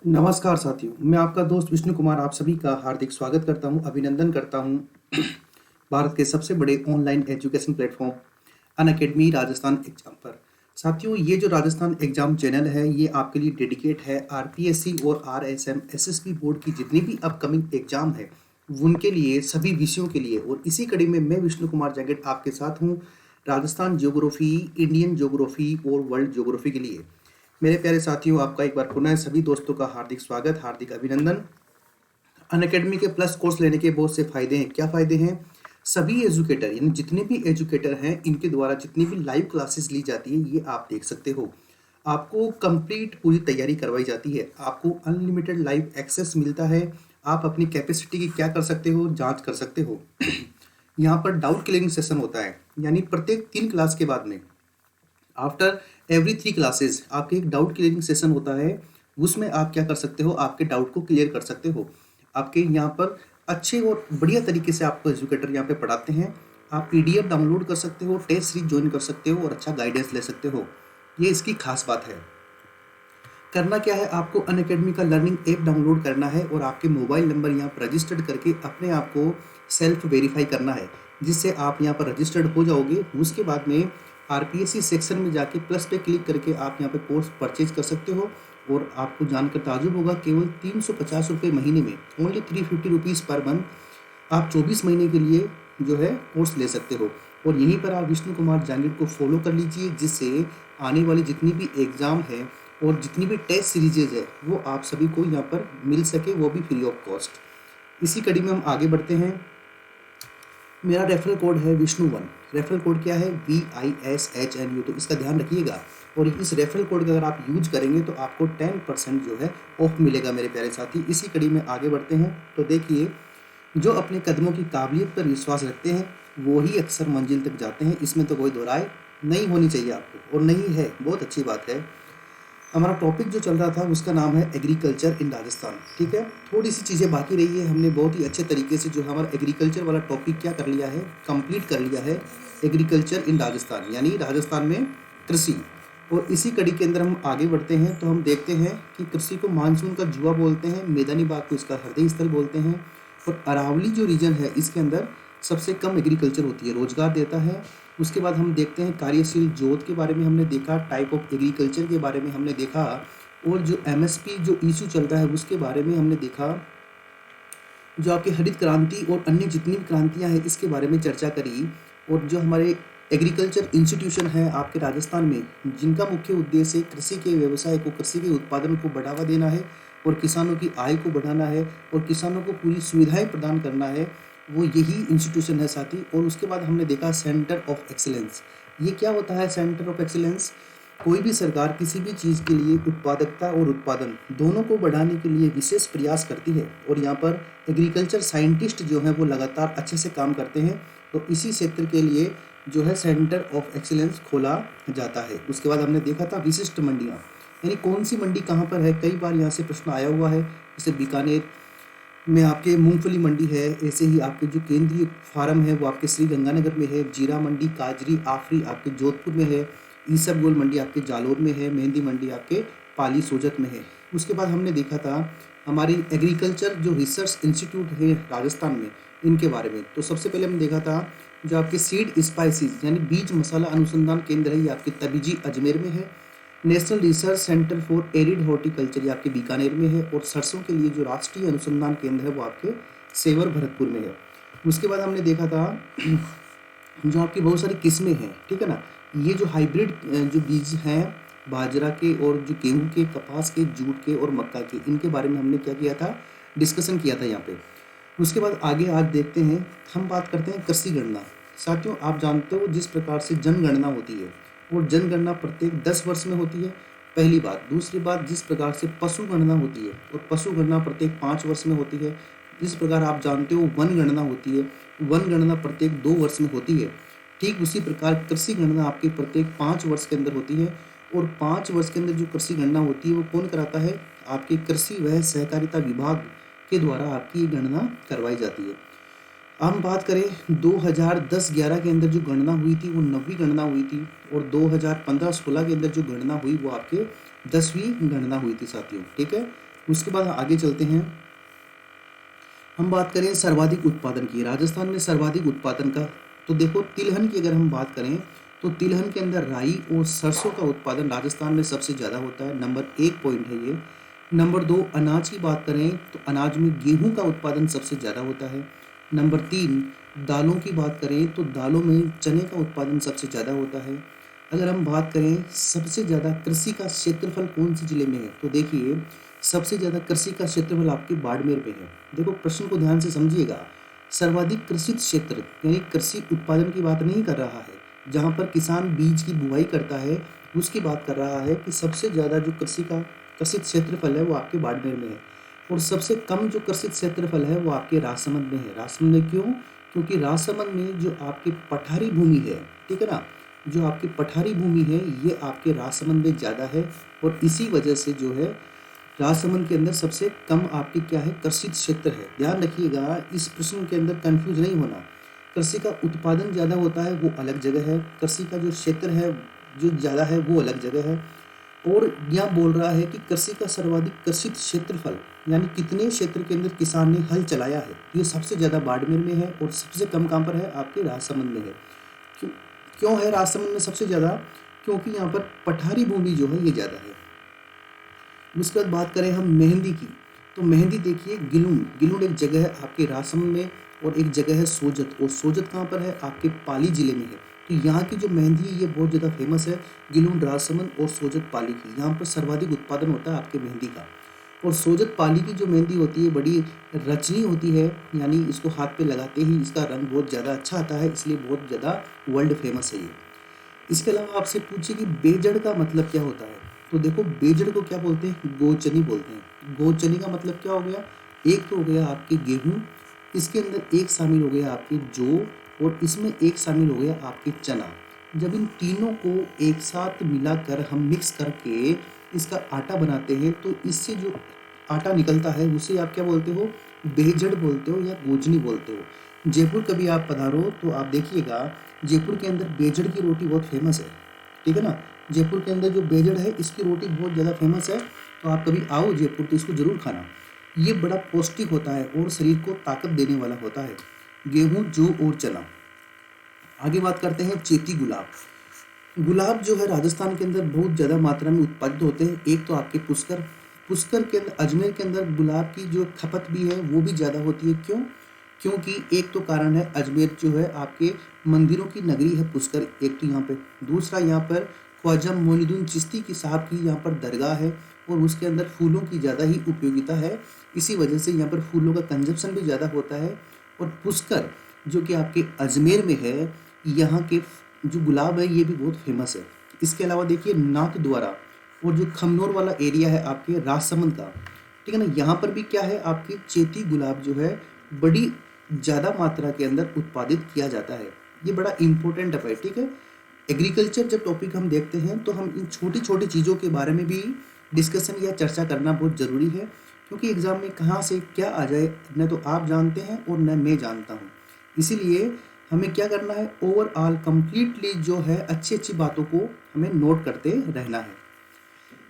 नमस्कार साथियों, मैं आपका दोस्त विष्णु कुमार आप सभी का हार्दिक स्वागत करता हूं, अभिनंदन करता हूं भारत के सबसे बड़े online education platform Unacademy Rajasthan exam पर। साथियों, ये जो राजस्थान एग्जाम चैनल है ये आपके लिए डेडिकेट है आरपीएससी और आरएसएम एसएसबी बोर्ड की जितनी भी अपकमिंग एग्जाम है उनके लिए, सभी विषयों के लिए। और इसी कड़ी में मैं विष्णु कुमार जैकेट आपके साथ हूँ राजस्थान ज्योग्राफी, इंडियन ज्योग्राफी और वर्ल्ड ज्योग्राफी के लिए। मेरे प्यारे साथियों, आपका एक बार पुनः सभी दोस्तों का हार्दिक स्वागत, हार्दिक अभिनंदन। अनअकैडमी के प्लस कोर्स लेने के बहुत से फायदे हैं। क्या फायदे हैं? सभी एजुकेटर यानी जितने भी एजुकेटर हैं इनके द्वारा जितनी भी लाइव क्लासेस ली जाती है ये आप देख सकते हो। आपको कंप्लीट पूरी तैयारी करवाई जाती है, आपको अनलिमिटेड लाइव एक्सेस मिलता है। आप अपनी कैपेसिटी की क्या कर सकते हो, जांच कर सकते हो। यहाँ पर डाउट क्लियरिंग सेशन होता है, यानी प्रत्येक 3 क्लास के बाद में आफ्टर एवरी 3 क्लासेस आपके एक डाउट क्लियरिंग सेशन होता है। उसमें आप क्या कर सकते हो, आपके डाउट को क्लियर कर सकते हो। आपके यहाँ पर अच्छे और बढ़िया तरीके से आपको एजुकेटर यहाँ पे पढ़ाते हैं। आप पीडीएफ डाउनलोड कर सकते हो, टेस्ट सीरीज ज्वाइन कर सकते हो और अच्छा गाइडेंस ले सकते हो। ये इसकी खास बात है। करना क्या है, आपको अनअकैडमी का लर्निंग ऐप डाउनलोड करना है और आपके मोबाइल नंबर यहाँ पर रजिस्टर्ड करके अपने आप को सेल्फ वेरीफाई करना है, जिससे आप यहाँ पर रजिस्टर्ड हो जाओगे। उसके बाद में आरपीएससी सेक्शन में जाके प्लस पे क्लिक करके आप यहाँ पे कोर्स परचेज कर सकते हो। और आपको जानकर ताजुब होगा, केवल 350 रुपये महीने में, ओनली 350 रुपीज़ पर मंथ आप 24 महीने के लिए जो है कोर्स ले सकते हो। और यहीं पर आप विष्णु कुमार जांगिड़ को फॉलो कर लीजिए, जिससे आने वाली जितनी भी एग्ज़ाम है और जितनी भी टेस्ट सीरीजेज है वो आप सभी को यहाँ पर मिल सके, वो भी फ्री ऑफ कॉस्ट। इसी कड़ी में हम आगे बढ़ते हैं। मेरा रेफरल कोड है विष्णु1। रेफरल कोड क्या है? VISHNU। तो इसका ध्यान रखिएगा। और इस रेफरल कोड का अगर आप यूज करेंगे तो आपको 10% जो है ऑफ मिलेगा मेरे प्यारे साथी। इसी कड़ी में आगे बढ़ते हैं। तो देखिए, जो अपने कदमों की काबिलियत पर विश्वास रखते हैं वो ही अक्सर मंजिल तक जाते हैं। इसमें तो कोई दो राय नहीं होनी चाहिए आपको, और नहीं है, बहुत अच्छी बात है। हमारा टॉपिक जो चल रहा था उसका नाम है एग्रीकल्चर इन राजस्थान। ठीक है, थोड़ी सी चीज़ें बाकी रही है। हमने बहुत ही अच्छे तरीके से जो हमारा एग्रीकल्चर वाला टॉपिक क्या कर लिया है, कंप्लीट कर लिया है। एग्रीकल्चर इन राजस्थान यानी राजस्थान में कृषि। और इसी कड़ी के अंदर हम आगे बढ़ते हैं तो हम देखते हैं कि कृषि को मानसून का जुआ बोलते हैं, मैदानी बाग को इसका हृदय स्थल बोलते हैं। और अरावली जो रीजन है इसके अंदर सबसे कम एग्रीकल्चर होती है, रोजगार देता है। उसके बाद हम देखते हैं कार्यशील जोत के बारे में हमने देखा, टाइप ऑफ एग्रीकल्चर के बारे में हमने देखा, और जो एमएसपी जो इशू चल रहा है उसके बारे में हमने देखा। जो आपकी हरित क्रांति और अन्य जितनी भी क्रांतियां हैं इसके बारे में चर्चा करी। और जो हमारे एग्रीकल्चर इंस्टीट्यूशन है आपके राजस्थान में, जिनका मुख्य उद्देश्य कृषि के व्यवसाय को, कृषि के उत्पादन को बढ़ावा देना है और किसानों की आय को बढ़ाना है और किसानों को पूरी सुविधाएं प्रदान करना है, वो यही इंस्टीट्यूशन है साथी। और उसके बाद हमने देखा सेंटर ऑफ एक्सीलेंस। ये क्या होता है सेंटर ऑफ एक्सीलेंस? कोई भी सरकार किसी भी चीज़ के लिए उत्पादकता और उत्पादन दोनों को बढ़ाने के लिए विशेष प्रयास करती है। और यहाँ पर एग्रीकल्चर साइंटिस्ट जो हैं वो लगातार अच्छे से काम करते हैं। तो इसी क्षेत्र के लिए जो है सेंटर ऑफ एक्सीलेंस खोला जाता है। उसके बाद हमने देखा था विशिष्ट मंडियाँ, यानी कौन सी मंडी कहाँ पर है। कई बार यहाँ से प्रश्न आया हुआ है। जैसे बीकानेर में आपके मूंगफली मंडी है, ऐसे ही आपके जो केंद्रीय फार्म है वो आपके श्री गंगानगर में है। जीरा मंडी, काजरी, आफरी आपके जोधपुर में है। ईसबगोल मंडी आपके जालोर में है। मेहंदी मंडी आपके पाली सोजत में है। उसके बाद हमने देखा था हमारी एग्रीकल्चर जो रिसर्च इंस्टीट्यूट है राजस्थान में, इनके बारे में। तो सबसे पहले हमने देखा था जो आपके सीड स्पाइसिस यानी बीज मसाला अनुसंधान केंद्र है, ये आपके तबीजी अजमेर में है। National research centre for arid horticulture ये आपके बीकानेर में है। और सरसों के लिए जो राष्ट्रीय अनुसंधान केंद्र है वो आपके सेवर भरतपुर में है। उसके बाद हमने देखा था जो आपकी बहुत सारी किस्में हैं, ठीक है ना, ये जो हाइब्रिड जो बीज हैं बाजरा के और जो गेहूं के, कपास के, जूट के और मक्का के, इनके बारे में हमने क्या किया था, डिस्कशन किया था यहाँ पे। उसके बाद आगे आज देखते हैं, हम बात करते हैं कृषि गणना। साथियों, आप जानते हो जिस प्रकार से जनगणना होती है और जनगणना प्रत्येक 10 वर्ष में होती है, पहली बात। दूसरी बात, जिस प्रकार से पशु गणना होती है और पशु गणना प्रत्येक 5 वर्ष में होती है। जिस प्रकार आप जानते हो वन गणना होती है, वन गणना प्रत्येक 2 वर्ष में होती है। ठीक उसी प्रकार कृषि गणना आपकी प्रत्येक 5 वर्ष के अंदर होती है। और 5 वर्ष के अंदर जो कृषि गणना होती है वो कौन कराता है? आपके कृषि व सहकारिता विभाग के द्वारा आपकी ये गणना करवाई जाती है। हम बात करें 2010-11 के अंदर जो गणना हुई थी वो 9वीं गणना हुई थी। और 2015-16 के अंदर जो गणना हुई वो आपके 10वीं गणना हुई थी साथियों। ठीक है, उसके बाद आगे चलते हैं, हम बात करें सर्वाधिक उत्पादन की। राजस्थान में सर्वाधिक उत्पादन का, तो देखो तिलहन की अगर हम बात करें तो तिलहन के अंदर राई और सरसों का उत्पादन राजस्थान में सबसे ज़्यादा होता है, नंबर 1 पॉइंट है ये। नंबर 2, अनाज की बात करें तो अनाज में गेहूं का उत्पादन सबसे ज़्यादा होता है। नंबर 3, दालों की बात करें तो दालों में चने का उत्पादन सबसे ज़्यादा होता है। अगर हम बात करें सबसे ज़्यादा कृषि का क्षेत्रफल कौन से जिले में है, तो देखिए सबसे ज़्यादा कृषि का क्षेत्रफल आपके बाड़मेर में है। देखो प्रश्न को ध्यान से समझिएगा, सर्वाधिक कृषित क्षेत्र यानी कृषि उत्पादन की बात नहीं कर रहा है, जहाँ पर किसान बीज की बुआई करता है उसकी बात कर रहा है कि सबसे ज़्यादा जो कृषि का कृषित क्षेत्रफल है वो आपके बाड़मेर में है। और सबसे कम जो कृषित क्षेत्रफल है वो आपके राजसमंद में है। राजसमंद में क्यों? क्योंकि राजसमंद में जो आपकी पठारी भूमि है, ठीक है ना, जो आपकी पठारी भूमि है ये आपके राजसमंद में ज़्यादा है, और इसी वजह से जो है राजसमंद के अंदर सबसे कम आपकी क्या है, कृषि क्षेत्र है। ध्यान रखिएगा, इस प्रश्न के अंदर कंफ्यूज नहीं होना। कृषि का उत्पादन ज़्यादा होता है वो अलग जगह है, कृषि का जो क्षेत्र है जो ज़्यादा है वो अलग जगह है। और यह बोल रहा है कि कृषि का सर्वाधिक कृषित क्षेत्रफल यानी कितने क्षेत्र के अंदर किसान ने हल चलाया है, ये सबसे ज़्यादा बाड़मेर में है और सबसे कम कहाँ पर है, आपके राजसमंद में है। क्यों क्यों है राजसमंद में सबसे ज़्यादा? क्योंकि यहाँ पर पठारी भूमि जो है ये ज़्यादा है। उसके बाद बात करें हम मेहंदी की, तो मेहंदी देखिए गिलुंड, गिलुंड एक जगह है आपके राजसमंद में और एक जगह है सोजत, और सोजत कहाँ पर है, आपके पाली जिले में है। तो यहाँ की जो मेहंदी है ये बहुत ज़्यादा फेमस है, गिलुंड, राजसमंद और सोजत पाली की। यहाँ पर सर्वाधिक उत्पादन होता है आपके मेहंदी का। और सोजत पाली की जो मेहंदी होती है बड़ी रचनी होती है, यानी इसको हाथ पे लगाते ही इसका रंग बहुत ज़्यादा अच्छा आता है, इसलिए बहुत ज़्यादा वर्ल्ड फेमस है ये। इसके अलावा आपसे पूछिए कि बेजड़ का मतलब क्या होता है, तो देखो बेजड़ को क्या बोलते हैं, गोचनी बोलते हैं। गोचनी का मतलब क्या हो गया, एक तो हो गया आपके गेहूं, इसके अंदर एक शामिल हो गया आपके जौ, और इसमें एक शामिल हो गया आपके चना। जब इन तीनों को एक साथ मिलाकर हम मिक्स करके इसका आटा बनाते हैं तो इससे जो आटा निकलता है उसे आप क्या बोलते हो, बेजड़ बोलते हो या गोचनी बोलते हो। जयपुर कभी आप पधारो तो आप देखिएगा जयपुर के अंदर बेजड़ की रोटी बहुत फेमस है, ठीक है ना। जयपुर के अंदर जो बेजड़ है इसकी रोटी बहुत ज़्यादा फेमस है, तो आप कभी आओ जयपुर तो इसको ज़रूर खाना। ये बड़ा पौष्टिक होता है और शरीर को ताकत देने वाला होता है, गेहूं, जौ और चना। आगे बात करते हैं चेती गुलाब। गुलाब जो है राजस्थान के अंदर बहुत ज़्यादा मात्रा में उत्पादित होते हैं। एक तो आपके पुष्कर, पुष्कर के अंदर अजमेर के अंदर गुलाब की जो खपत भी है वो भी ज़्यादा होती है। क्यों? क्योंकि एक तो कारण है अजमेर जो है आपके मंदिरों की नगरी है पुष्कर, एक तो यहाँ पे, दूसरा यहाँ पर ख्वाजा मोइनुद्दीन चिश्ती की साहब की यहाँ पर दरगाह है और उसके अंदर फूलों की ज़्यादा ही उपयोगिता है, इसी वजह से यहाँ पर फूलों का कंजप्शन भी ज़्यादा होता है। और पुष्कर जो कि आपके अजमेर में है, यहाँ के जो गुलाब है ये भी बहुत फेमस है। इसके अलावा देखिए नाथ द्वारा और जो खमनोर वाला एरिया है आपके राजसमंद का, ठीक है ना, यहाँ पर भी क्या है, आपकी चेती गुलाब जो है बड़ी ज़्यादा मात्रा के अंदर उत्पादित किया जाता है। ये बड़ा इंपॉर्टेंट है, ठीक है। एग्रीकल्चर जब टॉपिक हम देखते हैं तो हम इन छोटी छोटी चीज़ों के बारे में भी डिस्कशन या चर्चा करना बहुत ज़रूरी है, क्योंकि एग्ज़ाम में कहाँ से क्या आ जाए न तो आप जानते हैं और न मैं जानता हूँ। इसीलिए हमें क्या करना है, ओवरऑल कंप्लीटली जो है अच्छी अच्छी बातों को हमें नोट करते रहना है।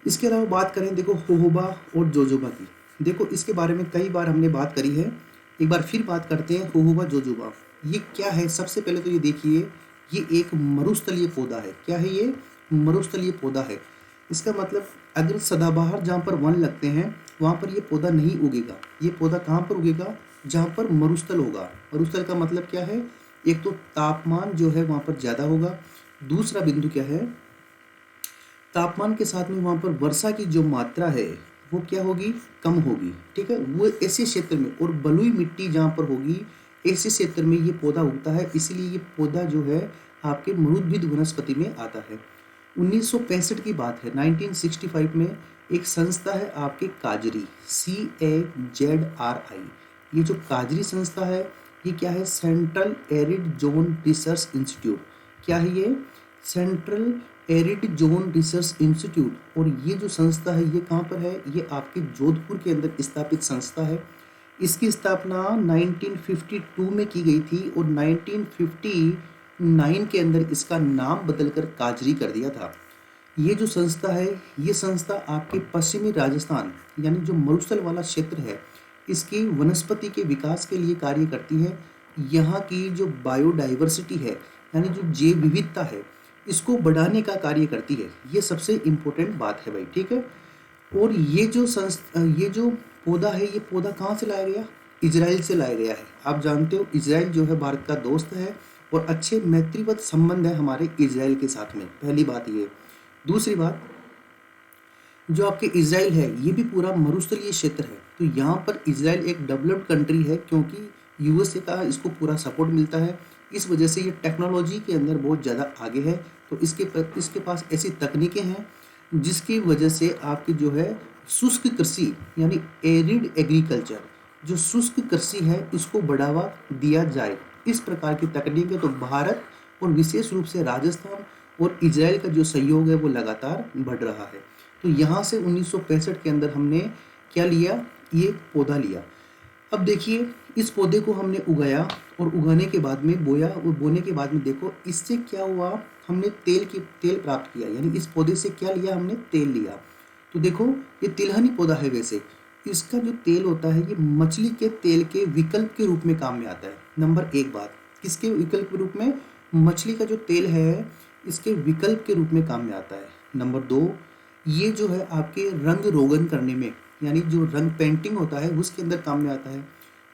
इसके अलावा बात करें देखो होहोबा और जोजोबा की, देखो इसके बारे में कई बार हमने बात करी है, एक बार फिर बात करते हैं होहोबा जोजोबा। ये क्या है, सबसे पहले तो ये देखिए ये एक मरुस्थलीय पौधा है। क्या है ये, मरुस्थलीय पौधा है। इसका मतलब अगर सदाबहार जहाँ पर वन लगते हैं वहाँ पर ये पौधा नहीं उगेगा। ये पौधा कहाँ पर उगेगा, जहाँ पर मरुस्थल होगा। मरुस्थल का मतलब क्या है, एक तो तापमान जो है वहाँ पर ज़्यादा होगा, दूसरा बिंदु क्या है, तापमान के साथ में वहाँ पर वर्षा की जो मात्रा है वो क्या होगी, कम होगी, ठीक है। वो ऐसे क्षेत्र में, और बलुई मिट्टी जहाँ पर होगी ऐसे क्षेत्र में ये पौधा उगता है, इसीलिए ये पौधा जो है आपके मरुद्भिद वनस्पति में आता है। 1965 की बात है, 1965 में एक संस्था है आपके काजरी, CAZRI। ये जो काजरी संस्था है ये क्या है, central arid zone research institute. क्या है ये, central arid zone research institute. और ये जो संस्था है ये कहाँ पर है, ये आपके जोधपुर के अंदर स्थापित संस्था है। इसकी स्थापना 1952 में की गई थी और 1959 के अंदर इसका नाम बदलकर काजरी कर दिया था। ये जो संस्था है, ये संस्था आपके पश्चिमी राजस्थान यानी जो मरुस्थल वाला क्षेत्र है, इसकी वनस्पति के विकास के लिए कार्य करती है। यहाँ की जो बायोडाइवर्सिटी है यानी जो जैव विविधता है, इसको बढ़ाने का कार्य करती है। ये सबसे इम्पोर्टेंट बात है भाई, ठीक है। और ये जो पौधा है, ये पौधा कहाँ से लाया गया? इजराइल से लाया गया है। आप जानते हो इजराइल जो है भारत का दोस्त है और अच्छे मैत्रीवत संबंध है हमारे इजराइल के साथ में। पहली बात ये। दूसरी बात, जो आपके इजराइल है ये भी पूरा मरुस्थलीय क्षेत्र है, तो यहाँ पर इजराइल एक डेवलप्ड कंट्री है क्योंकि यूएसए का इसको पूरा सपोर्ट मिलता है। इस वजह से ये टेक्नोलॉजी के अंदर बहुत ज़्यादा आगे है। तो इसके पास ऐसी तकनीकें हैं जिसकी वजह से आपकी जो है शुष्क कृषि यानी एरिड एग्रीकल्चर, जो शुष्क कृषि है इसको बढ़ावा दिया जाए, इस प्रकार की तकनीकें। तो भारत और विशेष रूप से राजस्थान और इजराइल का जो सहयोग है वो लगातार बढ़ रहा है। तो यहाँ से 1965 के अंदर हमने क्या लिया? ये पौधा लिया। अब देखिए, इस पौधे को हमने उगाया और उगाने के बाद में बोया और बोने के बाद में देखो इससे क्या हुआ, हमने तेल प्राप्त किया। यानी इस पौधे से क्या लिया? हमने तेल लिया। तो देखो ये तिलहनी पौधा है। वैसे इसका जो तेल होता है ये मछली के तेल के विकल्प के रूप में काम में आता है। नंबर एक बात, किसके विकल्प के रूप में? मछली का जो तेल है इसके विकल्प के रूप में काम में आता है। नंबर दो, ये जो है आपके रंग रोगन करने में यानी जो रंग पेंटिंग होता है उसके अंदर काम में आता है।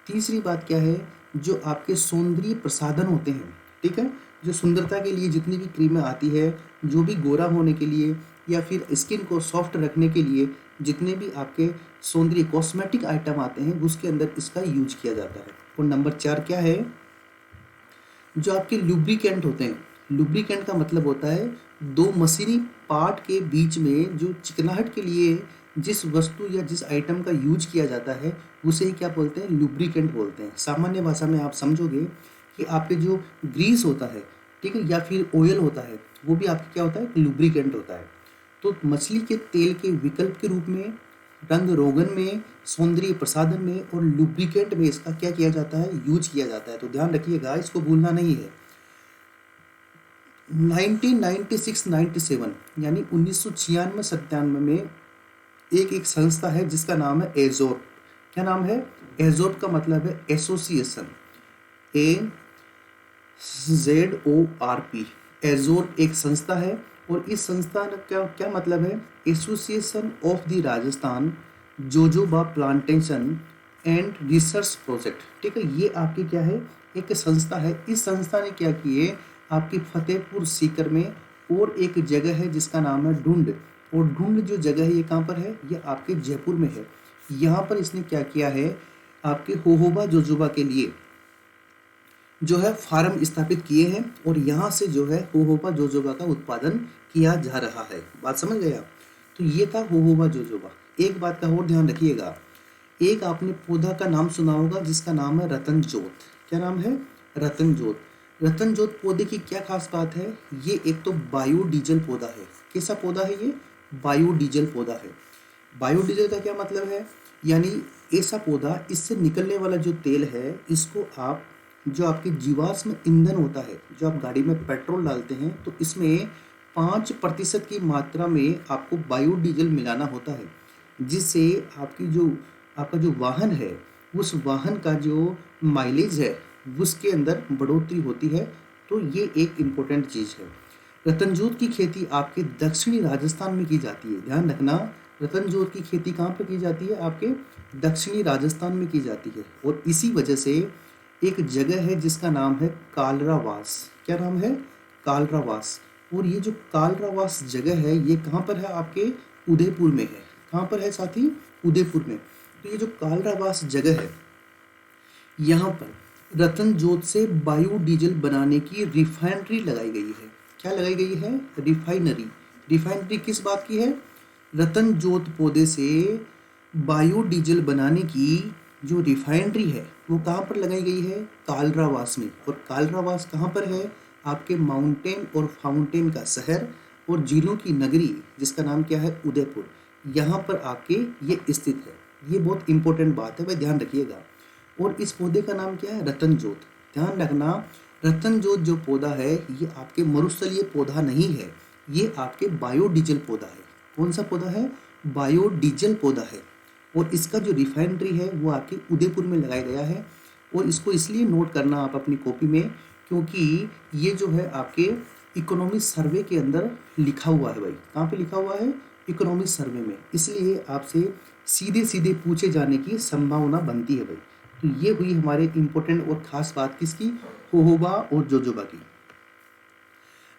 तीसरी बात क्या है? जो आपके सौंदर्य प्रसाधन होते हैं, ठीक है, जो सुंदरता के लिए जितनी भी क्रीमें आती है, जो भी गोरा होने के लिए या फिर स्किन को सॉफ्ट रखने के लिए जितने भी आपके सौंदर्य कॉस्मेटिक आइटम आते हैं उसके अंदर इसका यूज किया जाता है। और नंबर चार क्या है? जो आपके लुब्रिकेंट होते हैं। लुब्रिकेंट का मतलब होता है दो मशीनी पार्ट के बीच में जो चिकनाहट के लिए जिस वस्तु या जिस आइटम का यूज किया जाता है उसे ही क्या बोलते हैं? लुब्रिकेंट बोलते हैं। सामान्य भाषा में आप समझोगे कि आपके जो ग्रीस होता है, ठीक है, या फिर ऑयल होता है, वो भी आपके क्या होता है? लुब्रिकेंट होता है। तो मछली के तेल के विकल्प के रूप में, रंग रोगन में, सौंदर्य प्रसाधन में और लुब्रिकेंट में इसका क्या किया जाता है? यूज किया जाता है। तो ध्यान रखिएगा, इसको भूलना नहीं है। 1996-97 यानी 1996-97 में एक संस्था है जिसका नाम है एजोर्प। क्या नाम है? एजोर्प का मतलब है एसोसिएशन, AZORP। एजोर्प एक संस्था है और इस संस्था का क्या मतलब है? Association of the Rajasthan jojoba plantation and research project, ठीक है। ये आपकी क्या है? एक संस्था है। इस संस्था ने क्या किए, आपकी फतेहपुर सीकर में और एक जगह है जिसका नाम है ढूंढ, और ढूंढ जो जगह है ये कहाँ पर है? ये आपके जयपुर में है। यहाँ पर इसने क्या किया है, आपके होहोबा जोजोबा के लिए जो है फार्म स्थापित किए हैं और यहाँ से जो है होहोबा जोजोबा का उत्पादन किया जा रहा है। बात समझ गए आप? तो ये था होहोबा जोजोबा। एक बात का और ध्यान रखिएगा, एक आपने पौधा का नाम सुना होगा जिसका नाम है रतन जोत। क्या नाम है? रतन जोत। रतन जोत पौधे की क्या खास बात है? ये एक तो बायोडीजल पौधा है। कैसा पौधा है ये? बायोडीजल पौधा है। बायोडीजल का क्या मतलब है? यानी ऐसा पौधा, इससे निकलने वाला जो तेल है इसको आप, जो आपके जीवाश्म ईंधन होता है, जो आप गाड़ी में पेट्रोल डालते हैं, तो इसमें 5% की मात्रा में आपको बायोडीजल मिलाना होता है, जिससे आपका जो वाहन है उस वाहन का जो माइलेज है उसके अंदर बढ़ोतरी होती है। तो ये एक इम्पोर्टेंट चीज़ है। रतनजोत की खेती आपके दक्षिणी राजस्थान में की जाती है। ध्यान रखना, रतनजोत की खेती कहाँ पर की जाती है? आपके दक्षिणी राजस्थान में की जाती है। और इसी वजह से एक जगह है जिसका नाम है कालरावास। क्या नाम है? कालरावास। और ये जो कालरावास जगह है ये कहाँ पर है? आपके उदयपुर में है। कहाँ पर है साथी? उदयपुर में। तो ये जो कालरावास जगह है, यहाँ पर रतन जोत से बायोडीजल बनाने की रिफाइनरी लगाई गई है। क्या लगाई गई है? रिफाइनरी। रिफाइनरी किस बात की है? रतन जोत पौधे से बायोडीजल बनाने की जो रिफाइनरी है वो कहाँ पर लगाई गई है? कालरावास में। और कालरावास कहाँ पर है? आपके माउंटेन और फाउंटेन का शहर और झीलों की नगरी जिसका नाम क्या है? उदयपुर। यहाँ पर आके ये स्थित है। ये बहुत इंपॉर्टेंट बात है भाई, ध्यान रखिएगा। और इस पौधे का नाम क्या है? रतन जोत। ध्यान रखना, रतन जोत जो पौधा है ये आपके मरुस्थलीय पौधा नहीं है, ये आपके बायोडीजल पौधा है। कौन सा पौधा है? बायोडीजल पौधा है। और इसका जो रिफाइनरी है वो आपके उदयपुर में लगाया गया है। और इसको इसलिए नोट करना आप अपनी कॉपी में, क्योंकि ये जो है आपके इकोनॉमिक सर्वे के अंदर लिखा हुआ है भाई। कहाँ पे लिखा हुआ है? इकोनॉमिक सर्वे में। इसलिए आपसे सीधे सीधे पूछे जाने की संभावना बनती है भाई। तो ये हुई हमारे इम्पोर्टेंट और ख़ास बात किसकी? होहोबा और जोजोबा की।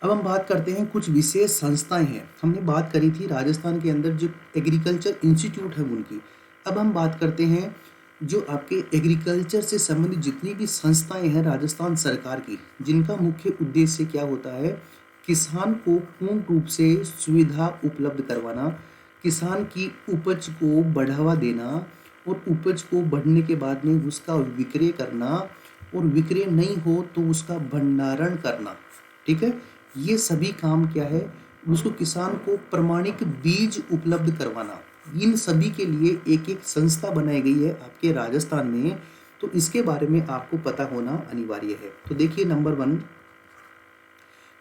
अब हम बात करते हैं कुछ विशेष संस्थाएं हैं। हमने बात करी थी राजस्थान के अंदर जो एग्रीकल्चर इंस्टीट्यूट है उनकी। अब हम बात करते हैं जो आपके एग्रीकल्चर से संबंधित जितनी भी संस्थाएं हैं राजस्थान सरकार की, जिनका मुख्य उद्देश्य क्या होता है? किसान को पूर्ण रूप से सुविधा उपलब्ध करवाना, किसान की उपज को बढ़ावा देना और उपज को बढ़ने के बाद में उसका विक्रय करना, और विक्रय नहीं हो तो उसका भंडारण करना। ठीक है, ये सभी काम क्या है? उसको किसान को प्रमाणिक बीज उपलब्ध करवाना। इन सभी के लिए एक एक संस्था बनाई गई है आपके राजस्थान में। तो इसके बारे में आपको पता होना अनिवार्य है। तो देखिए नंबर 1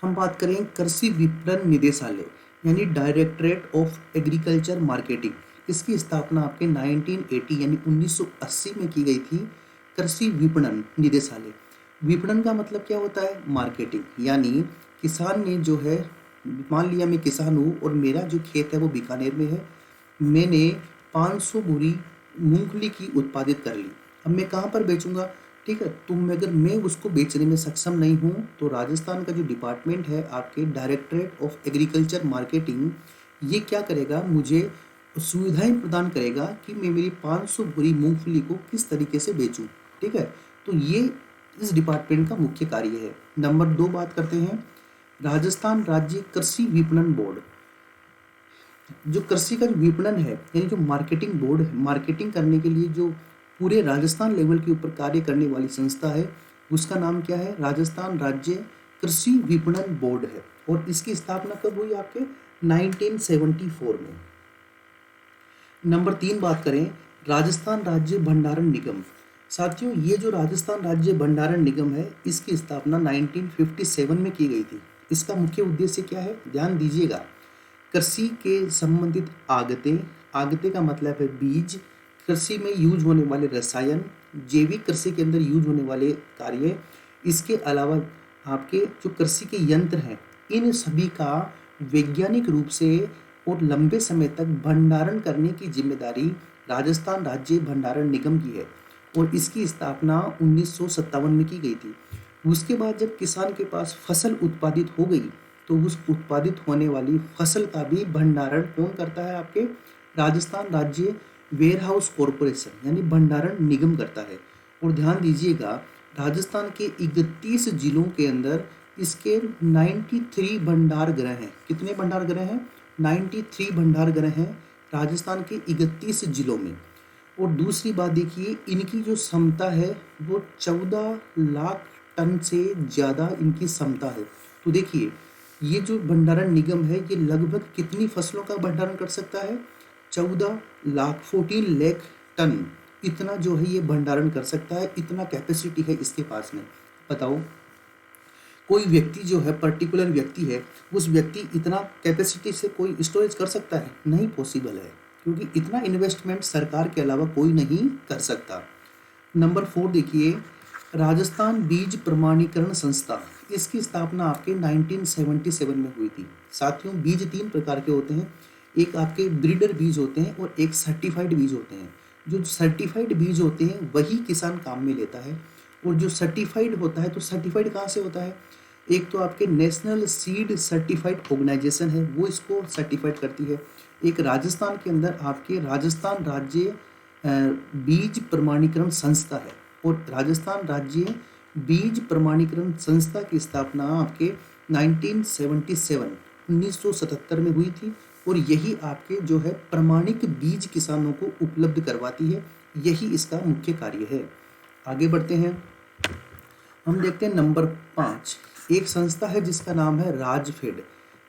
हम बात करें कृषि विपणन निदेशालय यानी डायरेक्टरेट ऑफ एग्रीकल्चर मार्केटिंग। इसकी स्थापना आपके 1980 यानी 1980 में की गई थी। कृषि विपणन निदेशालय, विपणन का मतलब क्या होता है? मार्केटिंग। यानी किसान ने जो है, मान लिया मैं किसान हूँ और मेरा जो खेत है वो बीकानेर में है, मैंने 500 बोरी मूंगफली की उत्पादित कर ली। अब मैं कहाँ पर बेचूंगा? ठीक है, तो अगर मैं उसको बेचने में सक्षम नहीं हूँ तो राजस्थान का जो डिपार्टमेंट है आपके डायरेक्टरेट ऑफ एग्रीकल्चर मार्केटिंग, ये क्या करेगा? मुझे सुविधाएं प्रदान करेगा कि मैं मेरी 500 बोरी मूंगफली को किस तरीके से बेचूं। ठीक है, तो ये इस डिपार्टमेंट का मुख्य कार्य है। नंबर 2 बात करते हैं राजस्थान राज्य कृषि विपणन बोर्ड। जो कृषि का जो विपणन है यानी जो मार्केटिंग बोर्ड है, मार्केटिंग करने के लिए जो पूरे राजस्थान लेवल के ऊपर कार्य करने वाली संस्था है, उसका नाम क्या है? राजस्थान राज्य कृषि विपणन बोर्ड है। और इसकी स्थापना कब हुई? आपके 1974 में। नंबर 3 बात करें राजस्थान राज्य भंडारण निगम। साथियों, ये जो राजस्थान राज्य भंडारण निगम है, इसकी स्थापना 1957 में की गई थी। इसका मुख्य उद्देश्य क्या है? ध्यान दीजिएगा। कृषि के संबंधित आगते, आगते का मतलब है बीज, कृषि में यूज होने वाले रसायन, जैविक कृषि के अंदर यूज होने वाले कार्य, इसके अलावा आपके जो कृषि के यंत्र हैं, इन सभी का वैज्ञानिक रूप से और लंबे समय तक भंडारण करने की जिम्मेदारी राजस्थान राज्य भंडारण निगम की है। और इसकी स्थापना 1957 में की गई थी। उसके बाद जब किसान के पास फसल उत्पादित हो गई तो उस उत्पादित होने वाली फसल का भी भंडारण कौन करता है? आपके राजस्थान राज्य वेयरहाउस कॉरपोरेशन यानी भंडारण निगम करता है। और ध्यान दीजिएगा, राजस्थान के 31 जिलों के अंदर इसके 93 भंडार गृह हैं। कितने भंडार गृह हैं? 93 भंडार गृह हैं राजस्थान के 31 जिलों में। और दूसरी बात देखिए, इनकी जो क्षमता है वो 14 लाख टन से ज़्यादा इनकी क्षमता है। तो देखिए, ये जो भंडारण निगम है ये लगभग कितनी फसलों का भंडारण कर सकता है? 14 लाख 14 लाख टन, इतना जो है ये भंडारण कर सकता है। इतना कैपेसिटी है इसके पास में। बताओ, कोई व्यक्ति जो है, पर्टिकुलर व्यक्ति है, उस व्यक्ति इतना कैपेसिटी से कोई स्टोरेज कर सकता है? नहीं पॉसिबल है, क्योंकि इतना इन्वेस्टमेंट सरकार के अलावा कोई नहीं कर सकता। नंबर 4 देखिए, राजस्थान बीज प्रमाणीकरण संस्था। इसकी स्थापना आपके 1977 में हुई थी। साथियों, बीज 3 प्रकार के होते हैं। एक आपके ब्रीडर बीज होते हैं और एक सर्टिफाइड बीज होते हैं। जो सर्टिफाइड बीज होते हैं वही किसान काम में लेता है। और जो सर्टिफाइड होता है, तो सर्टिफाइड कहाँ से होता है? एक तो आपके नेशनल सीड सर्टिफाइड ऑर्गेनाइजेशन है, वो इसको सर्टिफाइड करती है। एक राजस्थान के अंदर आपके राजस्थान राज्य बीज प्रमाणीकरण संस्था है। और राजस्थान राज्य बीज प्रमाणीकरण संस्था की स्थापना आपके 1977 में हुई थी। और यही आपके जो है प्रमाणिक बीज किसानों को उपलब्ध करवाती है। यही इसका मुख्य कार्य है। आगे बढ़ते हैं, हम देखते हैं नंबर 5। एक संस्था है जिसका नाम है राजफेड,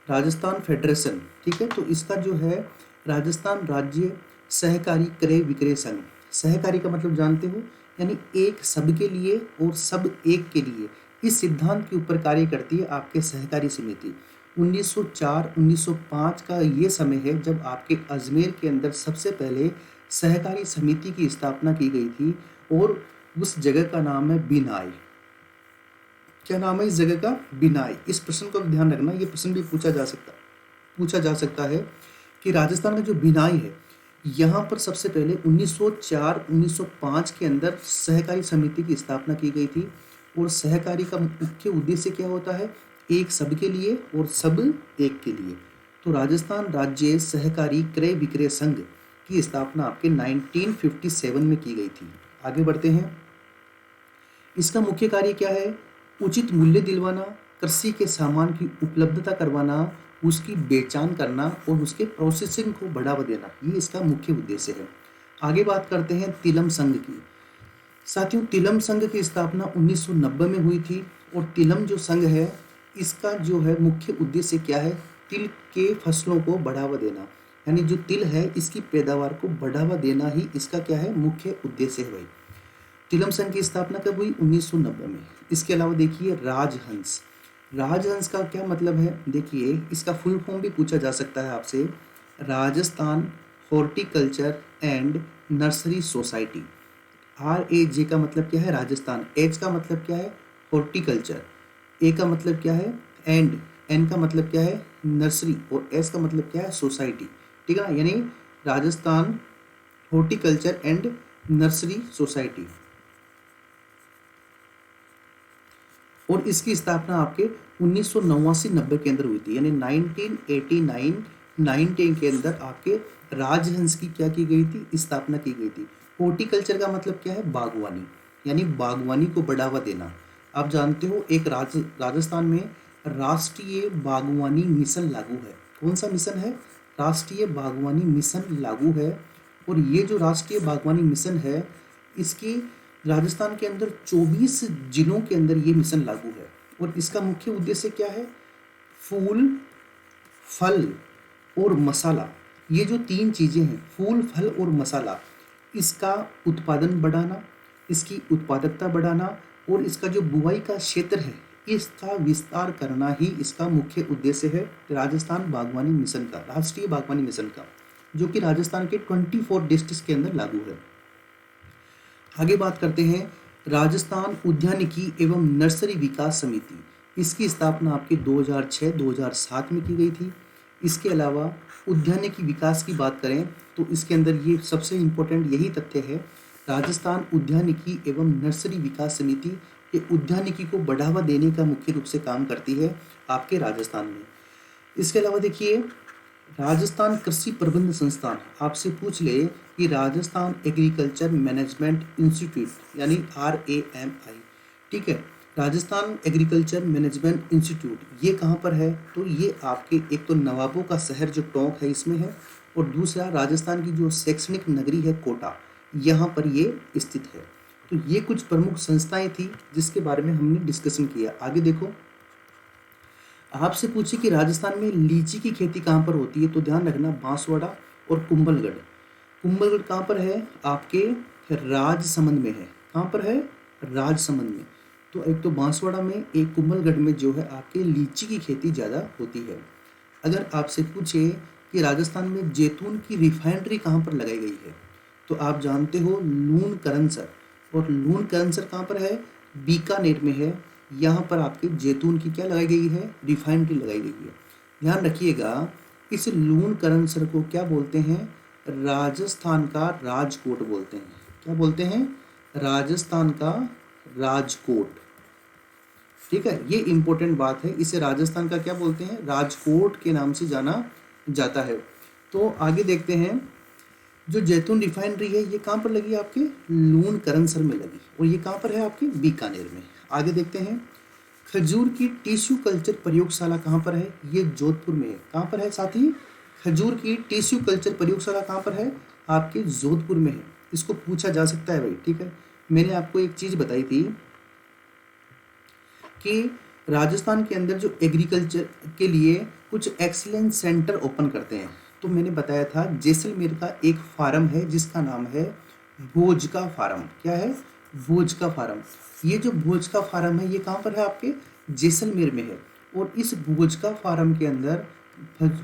राजस्थान फेडरेशन। ठीक है, तो इसका जो है राजस्थान राज्य सहकारी क्रय विक्रय संघ। सहकारी का मतलब जानते हो, यानी एक सबके लिए और सब एक के लिए। इस सिद्धांत के ऊपर कार्य करती है आपके सहकारी समिति। 1904-1905 का ये समय है जब आपके अजमेर के अंदर सबसे पहले सहकारी समिति की स्थापना की गई थी और उस जगह का नाम है बिनाई। क्या नाम है इस जगह का? बिनाई। इस प्रश्न को ध्यान रखना, ये प्रश्न भी पूछा जा सकता है कि राजस्थान का जो बिनाई है यहाँ पर सबसे पहले 1904-1905 के अंदर सहकारी समिति की स्थापना की गई थी और सहकारी का मुख्य उद्देश्य क्या होता है? एक सबके लिए और सब एक के लिए। तो राजस्थान राज्य सहकारी क्रय विक्रय संघ की स्थापना आपके 1957 में की गई थी। आगे बढ़ते हैं। इसका मुख्य कार्य क्या है? उचित मूल्य दिलवाना, कृषि के सामान की उपलब्धता करवाना, उसकी बेचान करना और उसके प्रोसेसिंग को बढ़ावा देना, ये इसका मुख्य उद्देश्य है। आगे बात करते हैं तिलम संघ की। साथियों, तिलम संघ की स्थापना 1990 में हुई थी और तिलम जो संघ है इसका जो है मुख्य उद्देश्य क्या है? तिल के फसलों को बढ़ावा देना, यानी जो तिल है इसकी पैदावार को बढ़ावा देना ही इसका क्या है? मुख्य उद्देश्य है भाई। तिलम संघ की स्थापना कब हुई? 1990 में। इसके अलावा देखिए राजहंस। राजहंस का क्या मतलब है? देखिए इसका फुल फॉर्म भी पूछा जा सकता है आपसे। Rajasthan horticulture and nursery society. RAJ का मतलब क्या है? राजस्थान। H का मतलब क्या है? हॉर्टिकल्चर। A का मतलब क्या है? एंड। N का मतलब क्या है? नर्सरी। और S का मतलब क्या है? सोसाइटी। ठीक है ना? यानी Rajasthan horticulture and nursery society. और इसकी स्थापना आपके 1989-90 के अंदर हुई थी, यानी 1989-90 के अंदर आपके राजहंस की क्या की गई थी? स्थापना की गई थी। हॉर्टिकल्चर का मतलब क्या है? बागवानी, यानी बागवानी को बढ़ावा देना। आप जानते हो एक राजस्थान में राष्ट्रीय बागवानी मिशन लागू है। कौन सा मिशन है? राष्ट्रीय बागवानी मिशन लागू है। और ये जो राष्ट्रीय बागवानी मिशन है इसकी राजस्थान के अंदर 24 जिलों के अंदर ये मिशन लागू है। और इसका मुख्य उद्देश्य क्या है? फूल, फल और मसाला, ये जो 3 चीज़ें हैं, फूल, फल और मसाला, इसका उत्पादन बढ़ाना, इसकी उत्पादकता बढ़ाना और इसका जो बुवाई का क्षेत्र है इसका विस्तार करना ही इसका मुख्य उद्देश्य है राजस्थान बागवानी मिशन का, राष्ट्रीय बागवानी मिशन का, जो कि राजस्थान के 24 डिस्ट्रिक्ट के अंदर लागू है। आगे बात करते हैं राजस्थान उद्यानिकी एवं नर्सरी विकास समिति। इसकी स्थापना आपके 2006-2007 में की गई थी। इसके अलावा उद्यानिकी विकास की बात करें तो इसके अंदर ये सबसे इम्पोर्टेंट यही तथ्य है, राजस्थान उद्यानिकी एवं नर्सरी विकास समिति ये उद्यानिकी को बढ़ावा देने का मुख्य रूप से काम करती है आपके राजस्थान में। इसके अलावा देखिए राजस्थान कृषि प्रबंध संस्थान, आपसे पूछ ले कि राजस्थान एग्रीकल्चर मैनेजमेंट इंस्टीट्यूट यानी RAMI, ठीक है, राजस्थान एग्रीकल्चर मैनेजमेंट इंस्टीट्यूट ये कहाँ पर है? तो ये आपके एक तो नवाबों का शहर जो टोंक है इसमें है और दूसरा राजस्थान की जो शैक्षणिक नगरी है कोटा, यहाँ पर ये स्थित है। तो ये कुछ प्रमुख संस्थाएं थी जिसके बारे में हमने डिस्कशन किया। आगे देखो, आपसे पूछे कि राजस्थान में लीची की खेती कहाँ पर होती है, तो ध्यान रखना बांसवाड़ा और कुंभलगढ़। कुंभलगढ़ कहाँ पर है? आपके राजसमंद में है। कहाँ पर है? राजसमंद में। तो एक तो बांसवाड़ा में, एक कुंभलगढ़ में जो है आपके लीची की खेती ज़्यादा होती है। अगर आपसे पूछे कि राजस्थान में जैतून की रिफाइनरी कहाँ पर लगाई गई है, तो आप जानते हो लून करनसर। और लून करनसर कहाँ पर है? बीकानेर में है। यहाँ पर आपके जैतून की क्या लगाई गई है? रिफाइनरी लगाई गई है। ध्यान रखिएगा, इस लून करनसर को क्या बोलते हैं? राजस्थान का राजकोट बोलते हैं। क्या बोलते हैं? राजस्थान का राजकोट। ठीक है, ये इंपॉर्टेंट बात है, इसे राजस्थान का क्या बोलते हैं? राजकोट के नाम से जाना जाता है। तो आगे देखते हैं, जो जैतून रिफाइनरी है ये कहाँ पर लगी? आपके लून करनसर में लगी और ये कहाँ पर है? आपके बीकानेर में। आगे देखते हैं, खजूर की टिश्यू कल्चर प्रयोगशाला कहाँ पर है? ये जोधपुर में है। कहाँ पर है साथी? खजूर की टिश्यू कल्चर प्रयोगशाला कहाँ पर है? आपके जोधपुर में है। इसको पूछा जा सकता है भाई, ठीक है। मैंने आपको एक चीज़ बताई थी कि राजस्थान के अंदर जो एग्रीकल्चर के लिए कुछ एक्सीलेंस सेंटर ओपन करते हैं, तो मैंने बताया था जैसलमेर का एक फार्म है जिसका नाम है भोज का फार्म। क्या है? भोज का फार्म। ये जो भोज का फार्म है ये कहाँ पर है? आपके जैसलमेर में है। और इस भोजका फार्म के अंदर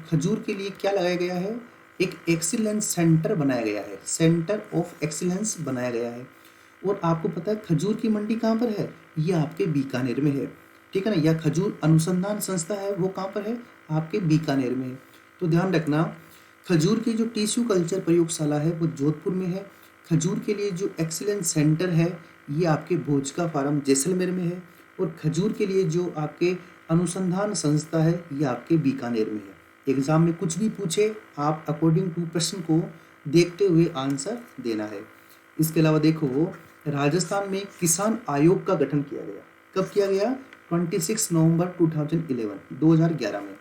खजूर के लिए क्या लगाया गया है, एक एक्सीलेंस सेंटर बनाया गया है, सेंटर ऑफ एक्सीलेंस बनाया गया है। और आपको पता है खजूर की मंडी कहाँ पर है, ये आपके बीकानेर में है, ठीक है ना। या खजूर अनुसंधान संस्था है वो कहाँ पर है, आपके बीकानेर में है। तो ध्यान रखना, खजूर की जो टिश्यू कल्चर प्रयोगशाला है वो जोधपुर में है। खजूर के लिए जो एक्सीलेंस सेंटर है ये आपके भोजका फार्म जैसलमेर में है। और खजूर के लिए जो आपके अनुसंधान संस्था है ये आपके बीकानेर में है। एग्जाम में कुछ भी पूछे आप अकॉर्डिंग टू प्रश्न को देखते हुए आंसर देना है। इसके अलावा देखो, राजस्थान में किसान आयोग का गठन किया गया, कब किया गया, 26 नवंबर 2011 में।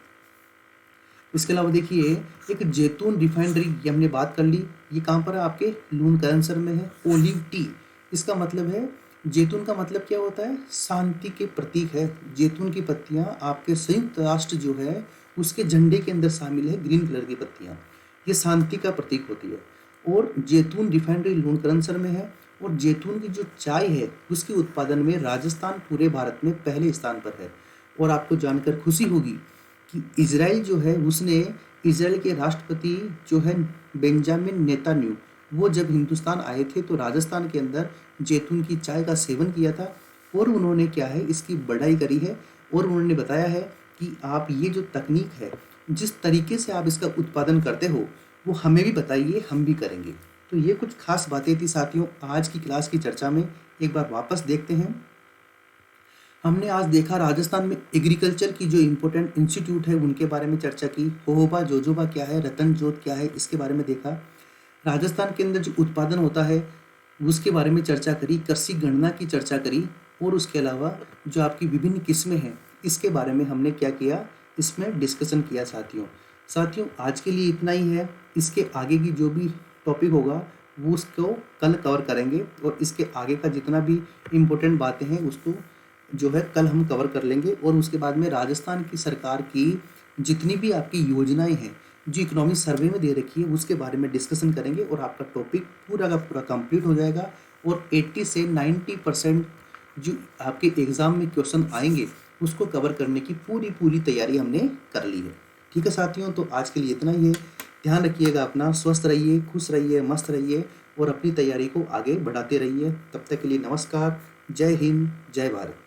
इसके अलावा देखिए, एक जैतून रिफाइनरी, ये हमने बात कर ली, ये कहाँ पर है, आपके लून करंसर में है। ओलिव टी, इसका मतलब है, जैतून का मतलब क्या होता है, शांति के प्रतीक है। जैतून की पत्तियां आपके संयुक्त राष्ट्र जो है उसके झंडे के अंदर शामिल है, ग्रीन कलर की पत्तियां, ये शांति का प्रतीक होती है। और जैतून रिफाइनरी लून करंसर में है। और जैतून की जो चाय है उसके उत्पादन में राजस्थान पूरे भारत में पहले स्थान पर है। और आपको जानकर खुशी होगी कि इजराइल जो है उसने, इजराइल के राष्ट्रपति जो है बेंजामिन नेतान्यू, वो जब हिंदुस्तान आए थे तो राजस्थान के अंदर जैतून की चाय का सेवन किया था। और उन्होंने क्या है, इसकी बढ़ाई करी है। और उन्होंने बताया है कि आप ये जो तकनीक है, जिस तरीके से आप इसका उत्पादन करते हो वो हमें भी बताइए, हम भी करेंगे। तो ये कुछ खास बातें थी साथियों आज की क्लास की चर्चा में। एक बार वापस देखते हैं। हमने आज देखा राजस्थान में एग्रीकल्चर की जो इम्पोर्टेंट इंस्टीट्यूट है उनके बारे में चर्चा की। होहोबा जोजोबा क्या है, रतन जोत क्या है, इसके बारे में देखा। राजस्थान के अंदर जो उत्पादन होता है उसके बारे में चर्चा करी, कृषि गणना की चर्चा करी। और उसके अलावा जो आपकी विभिन्न किस्में हैं इसके बारे में हमने क्या किया, इसमें डिस्कशन किया साथियों आज के लिए इतना ही है। इसके आगे की जो भी टॉपिक होगा वो उसको कल कवर करेंगे। और इसके आगे का जितना भी इम्पोर्टेंट बातें हैं उसको जो है कल हम कवर कर लेंगे। और उसके बाद में राजस्थान की सरकार की जितनी भी आपकी योजनाएं हैं जो इकोनॉमिक सर्वे में दे रखी है उसके बारे में डिस्कशन करेंगे। और आपका टॉपिक पूरा का पूरा कंप्लीट हो जाएगा। और 80 से 90% जो आपके एग्ज़ाम में क्वेश्चन आएंगे उसको कवर करने की पूरी तैयारी हमने कर ली है। ठीक है साथियों, तो आज के लिए इतना ही है। ध्यान रखिएगा अपना, स्वस्थ रहिए, खुश रहिए, मस्त रहिए और अपनी तैयारी को आगे बढ़ाते रहिए। तब तक के लिए नमस्कार, जय हिंद, जय भारत।